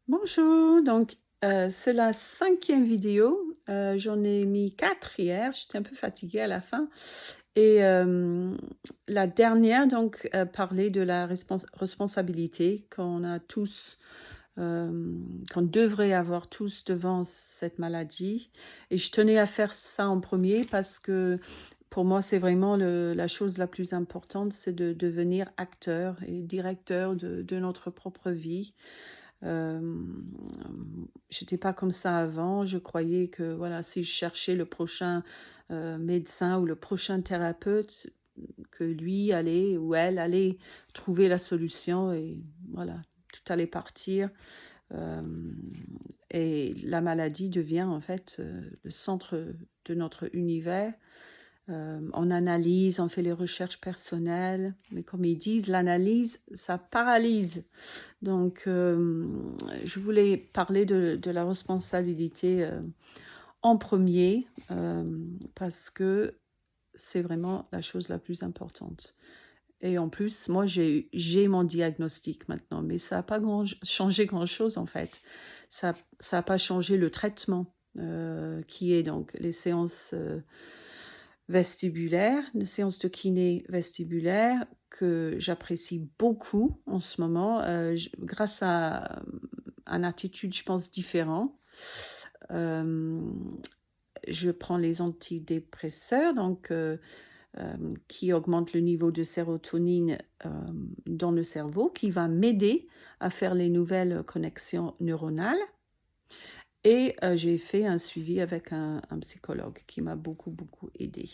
Bonjour, c'est la 5e vidéo. J'en ai mis 4 hier, j'étais un peu fatiguée à la fin. Et la dernière parlait de la responsabilité qu'on a tous, qu'on devrait avoir tous devant cette maladie. Et je tenais à faire ça en premier parce que pour moi, c'est vraiment la chose la plus importante, c'est de devenir acteur et directeur de notre propre vie. J'étais pas comme ça avant. Je croyais que voilà, si je cherchais le prochain médecin ou le prochain thérapeute, que lui allait ou elle allait trouver la solution et voilà, tout allait partir. Euh, et la maladie devient en fait le centre de notre univers. On analyse, on fait les recherches personnelles, mais comme ils disent, l'analyse, ça paralyse. Je voulais parler de la responsabilité en premier parce que c'est vraiment la chose la plus importante. Et en plus, moi, j'ai mon diagnostic maintenant, mais ça n'a pas changé grand-chose en fait. Ça n'a pas changé le traitement qui est donc les séances vestibulaires, les séances de kiné vestibulaire que j'apprécie beaucoup en ce moment grâce à une attitude, je pense, différente. Euh, je prends les antidépresseurs, qui augmentent le niveau de sérotonine dans le cerveau, qui va m'aider à faire les nouvelles connexions neuronales. Et j'ai fait un suivi avec un psychologue qui m'a beaucoup, beaucoup aidé.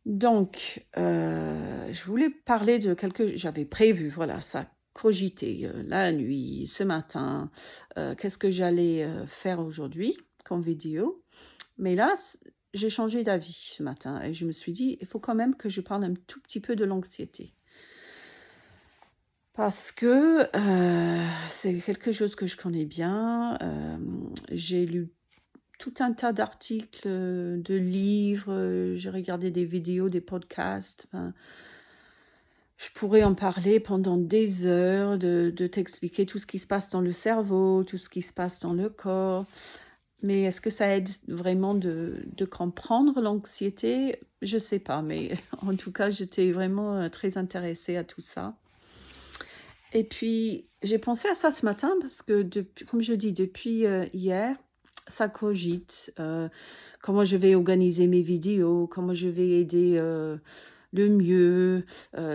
Je voulais parler de j'avais prévu, voilà, ça cogité la nuit, ce matin, qu'est-ce que j'allais faire aujourd'hui comme vidéo. Mais là, j'ai changé d'avis ce matin et je me suis dit, il faut quand même que je parle un tout petit peu de l'anxiété. Parce que c'est quelque chose que je connais bien. J'ai lu tout un tas d'articles, de livres, j'ai regardé des vidéos, des podcasts. Enfin, je pourrais en parler pendant des heures, de t'expliquer tout ce qui se passe dans le cerveau, tout ce qui se passe dans le corps. Mais est-ce que ça aide vraiment de comprendre l'anxiété? Je ne sais pas, mais en tout cas, j'étais vraiment très intéressée à tout ça. Et puis, j'ai pensé à ça ce matin parce que, comme je dis, depuis hier, ça cogite. Comment je vais organiser mes vidéos, comment je vais aider le mieux.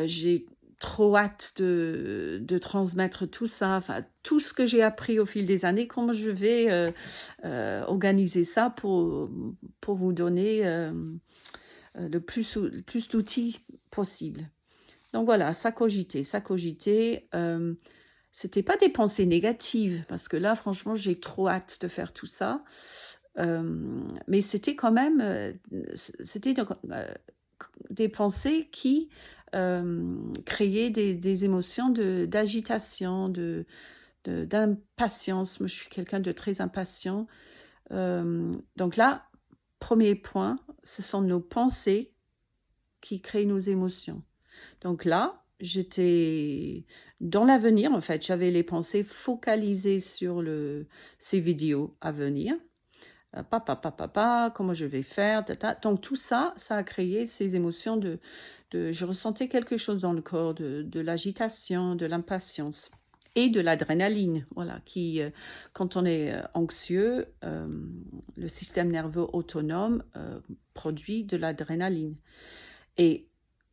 J'ai trop hâte de transmettre tout ça, enfin, tout ce que j'ai appris au fil des années, comment je vais organiser ça pour vous donner le plus d'outils possible. Donc voilà, ça cogitait, ça cogitait. C'était pas des pensées négatives, parce que là, franchement, j'ai trop hâte de faire tout ça. Mais c'était quand même, c'était des pensées qui créaient des émotions d'agitation, d'impatience. Moi, je suis quelqu'un de très impatient. Donc là, premier point, ce sont nos pensées qui créent nos émotions. Donc là, j'étais dans l'avenir, en fait. J'avais les pensées focalisées sur ces vidéos à venir. Comment je vais faire, tata. Donc tout ça, ça a créé ces émotions je ressentais quelque chose dans le corps, de l'agitation, de l'impatience et de l'adrénaline, voilà, quand on est anxieux, le système nerveux autonome produit de l'adrénaline. Et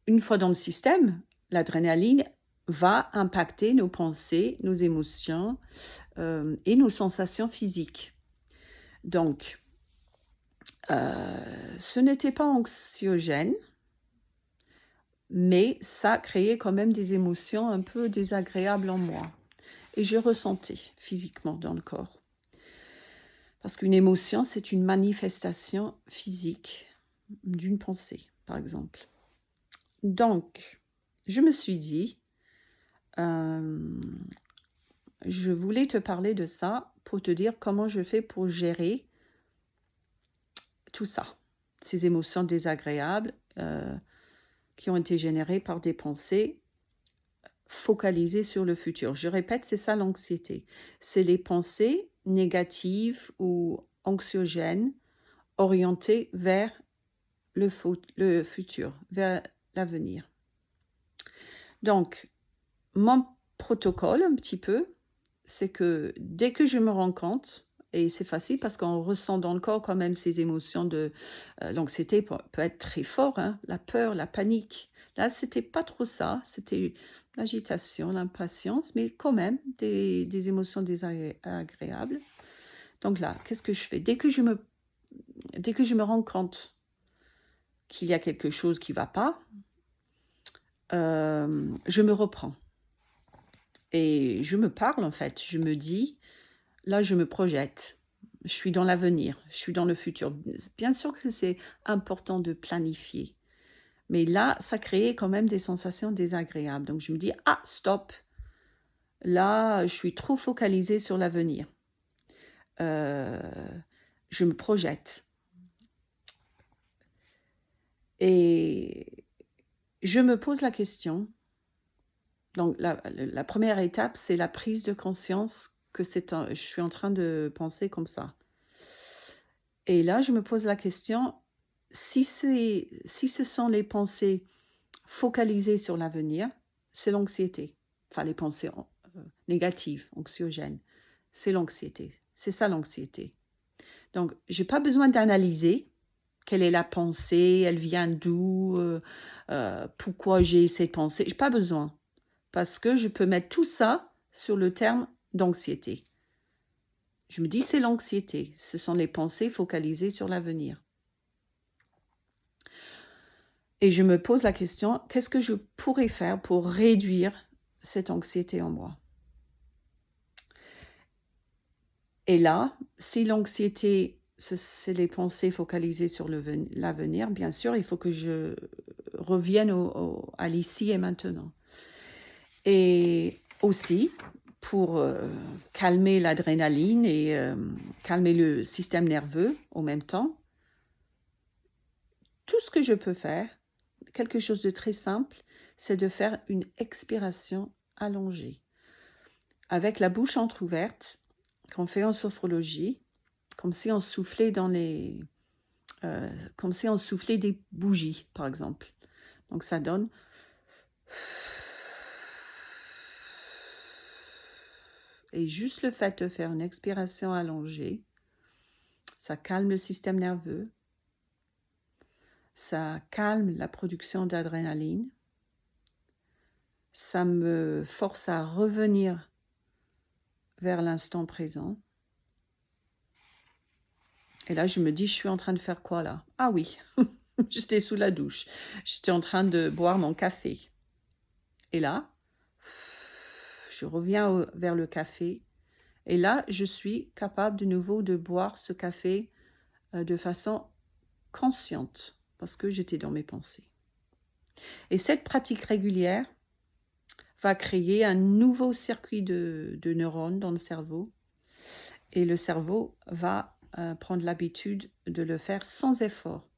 une fois dans le système, l'adrénaline va impacter nos pensées, nos émotions et nos sensations physiques. Donc, ce n'était pas anxiogène, mais ça créait quand même des émotions un peu désagréables en moi. Et je ressentais physiquement dans le corps. Parce qu'une émotion, c'est une manifestation physique d'une pensée, par exemple. Donc, je me suis dit, je voulais te parler de ça pour te dire comment je fais pour gérer tout ça, ces émotions désagréables qui ont été générées par des pensées focalisées sur le futur. Je répète, c'est ça l'anxiété. C'est les pensées négatives ou anxiogènes orientées vers le futur, vers l'avenir. Donc, mon protocole, un petit peu, c'est que dès que je me rends compte, et c'est facile parce qu'on ressent dans le corps quand même ces émotions de l'anxiété peut être très fort, hein, la peur, la panique. Là, c'était pas trop ça, c'était l'agitation, l'impatience, mais quand même des émotions désagréables. Donc là, qu'est-ce que je fais? Dès que je me rends compte qu'il y a quelque chose qui ne va pas, je me reprends. Et je me parle en fait, je me dis, là je me projette, je suis dans l'avenir, je suis dans le futur. Bien sûr que c'est important de planifier, mais là ça crée quand même des sensations désagréables. Donc je me dis, ah stop, là je suis trop focalisée sur l'avenir. Je me projette. Et je me pose la question. Donc, la première étape, c'est la prise de conscience que je suis en train de penser comme ça. Et là, je me pose la question, si ce sont les pensées focalisées sur l'avenir, c'est l'anxiété. Enfin, les pensées négatives, anxiogènes, c'est l'anxiété. C'est ça l'anxiété. Donc, je n'ai pas besoin d'analyser quelle est la pensée, elle vient d'où, pourquoi j'ai cette pensée. Je n'ai pas besoin. Parce que je peux mettre tout ça sur le terme d'anxiété. Je me dis, c'est l'anxiété. Ce sont les pensées focalisées sur l'avenir. Et je me pose la question, qu'est-ce que je pourrais faire pour réduire cette anxiété en moi? Et là, si l'anxiété, c'est les pensées focalisées sur l'avenir, bien sûr, il faut que je revienne à l'ici et maintenant. Et aussi, pour calmer l'adrénaline et calmer le système nerveux en même temps, tout ce que je peux faire, quelque chose de très simple, c'est de faire une expiration allongée. Avec la bouche entrouverte, qu'on fait en sophrologie, comme si on soufflait comme si on soufflait des bougies, par exemple. Donc ça donne... Et juste le fait de faire une expiration allongée, ça calme le système nerveux, ça calme la production d'adrénaline, ça me force à revenir vers l'instant présent. Et là, je me dis, je suis en train de faire quoi là? Ah oui, j'étais sous la douche, j'étais en train de boire mon café. Et là, je reviens vers le café. Et là, je suis capable de nouveau de boire ce café de façon consciente, parce que j'étais dans mes pensées. Et cette pratique régulière va créer un nouveau circuit de neurones dans le cerveau, et le cerveau va prendre l'habitude de le faire sans effort.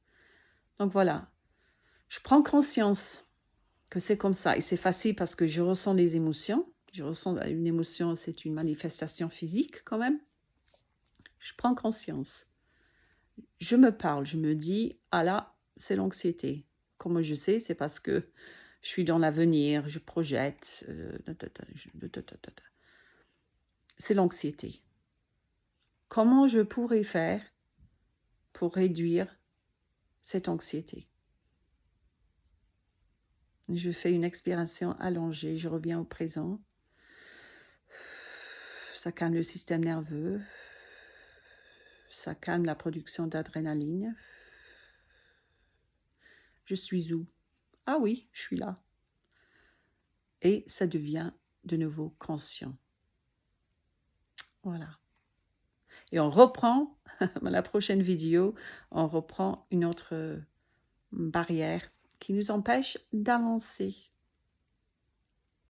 Donc voilà, je prends conscience que c'est comme ça, et c'est facile parce que je ressens les émotions. Je ressens une émotion, c'est une manifestation physique quand même. Je prends conscience. Je me parle, je me dis, ah là, c'est l'anxiété. Comment je sais, c'est parce que je suis dans l'avenir, je projette. C'est l'anxiété. Comment je pourrais faire pour réduire cette anxiété? Je fais une expiration allongée, je reviens au présent. Ça calme le système nerveux. Ça calme la production d'adrénaline. Je suis où? Ah oui, je suis là. Et ça devient de nouveau conscient. Voilà. Et on reprend, dans la prochaine vidéo, on reprend une autre barrière qui nous empêche d'avancer.